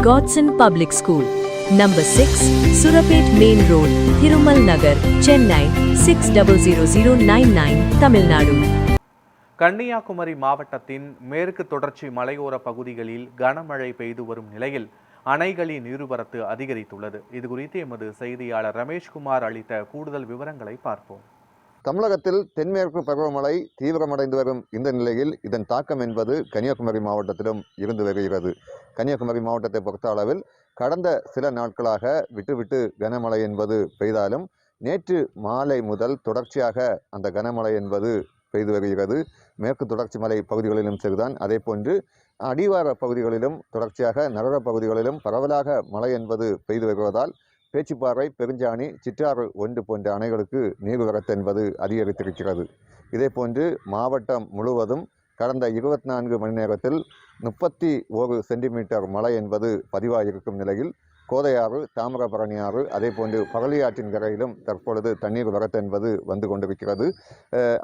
Godson Public School, Number 6, Surapet Main Road, Thirumal Nagar, Chennai 600099, Tamil Nadu. Kanyakumari மாவட்டத்தின் மேற்கு தொடர்ச்சி மலையோர பகுதிகளில் கனமழை பெய்து வரும் நிலையில் அணைகளின் நீர்வரத்து அதிகரித்துள்ளது. இதுகுறித்து எமது செய்தியாளர் ரமேஷ்குமார் அளித்த கூடுதல் விவரங்களை பார்ப்போம். தமிழகத்தில் தென்மேற்கு பருவமழை தீவிரமடைந்து வரும் இந்த நிலையில் இதன் தாக்கம் என்பது கன்னியாகுமரி மாவட்டத்திலும் இருந்து வருகிறது. கன்னியாகுமரி மாவட்டத்தை பொறுத்த அளவில் கடந்த சில நாட்களாக விட்டு கனமழை என்பது பெய்தாலும் நேற்று மாலை முதல் தொடர்ச்சியாக அந்த கனமழை என்பது பெய்து வருகிறது. மேற்கு தொடர்ச்சி மலை பகுதிகளிலும் சரிதான், அதே போன்று அடிவார பகுதிகளிலும் தொடர்ச்சியாக நகர பகுதிகளிலும் பரவலாக மழை என்பது பெய்து வருவதால் பேச்சிப்பாறை, பெருஞ்சாணி, சிற்றாறு ஒன்று போன்ற அணைகளுக்கு நீர்வரத்து என்பது அதிகரித்திருக்கிறது. இதே போன்று மாவட்டம் முழுவதும் கடந்த 24 மணி நேரத்தில் 31 சென்டிமீட்டர் மழை என்பது பதிவாகியிருக்கும் நிலையில் கோதையாறு, தாமிரபரணி ஆறு, அதே போன்று பகலியாற்றின் கரையிலும் தற்பொழுது தண்ணீர் வரத்து என்பது வந்து கொண்டிருக்கிறது.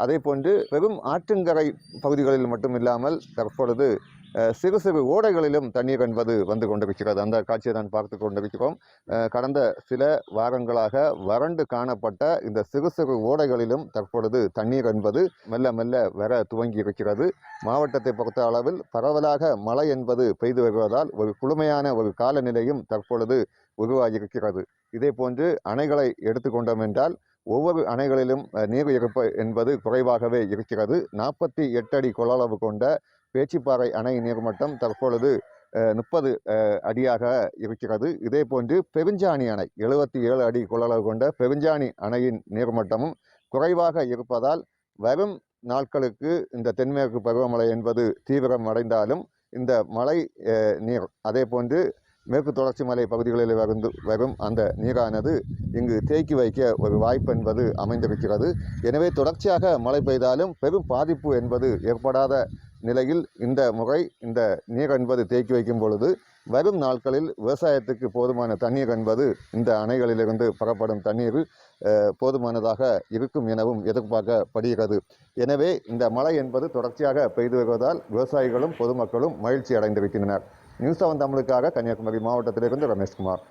அதே போன்று பெரும் ஆற்றங்கரை பகுதிகளில் மட்டுமில்லாமல் தற்பொழுது சிறு சிறு ஓடைகளிலும் தண்ணீர் என்பது வந்து கொண்டிருக்கிறது. அந்த காட்சியை தான் பார்த்து கொண்டிருக்கிறோம். கடந்த சில வாரங்களாக வறண்டு காணப்பட்ட இந்த சிறு சிறு ஓடைகளிலும் தற்பொழுது தண்ணீர் என்பது மெல்ல மெல்ல வர துவங்கி இருக்கிறது. மாவட்டத்தை பொறுத்த அளவில் பரவலாக மழை என்பது பெய்து வருவதால் ஒரு குளுமையான ஒரு காலநிலையும் தற்பொழுது உருவாகியிருக்கிறது. இதே போன்று அணைகளை எடுத்துக்கொண்டோம் என்றால் ஒவ்வொரு அணைகளிலும் நீர் இருப்பு என்பது குறைவாகவே இருக்கிறது. 48 அடி கொள்ளளவு கொண்ட பேச்சிப்பாறை அணை நீர்மட்டம் தற்பொழுது 30 அடியாக இருக்கிறது. இதே போன்று பெருஞ்சாணி அணை 77 அடி கொள்ளளவு கொண்ட பெருஞ்சாணி அணையின் நீர்மட்டமும் குறைவாக இருப்பதால் வரும் நாட்களுக்கு இந்த தென்மேற்கு பருவமழை என்பது தீவிரம் அடைந்தாலும் இந்த மழை நீர் அதே போன்று மேற்கு தொடர்ச்சி மலை பகுதிகளில் வரும் அந்த நீரானது இங்கு தேக்கி வைக்க ஒரு வாய்ப்பு என்பது அமைந்திருக்கிறது. எனவே தொடர்ச்சியாக மழை பெய்தாலும் பெரும் பாதிப்பு என்பது ஏற்படாத நிலையில் இந்த முறை இந்த நீர் என்பது தேக்கி வைக்கும் பொழுது வரும் நாட்களில் விவசாயத்துக்கு போதுமான தண்ணீர் என்பது இந்த அணைகளிலிருந்து பெறப்படும் தண்ணீர் போதுமானதாக இருக்கும் எனவும் எதிர்பார்க்கப்படுகிறது. எனவே இந்த மழை என்பது தொடர்ச்சியாக பெய்து வருவதால் விவசாயிகளும் பொதுமக்களும் மகிழ்ச்சி அடைந்திருக்கின்றனர். நியூஸ் 7 தமிழுக்காக கன்னியாகுமரி மாவட்டத்திலிருந்து ரமேஷ்குமார்.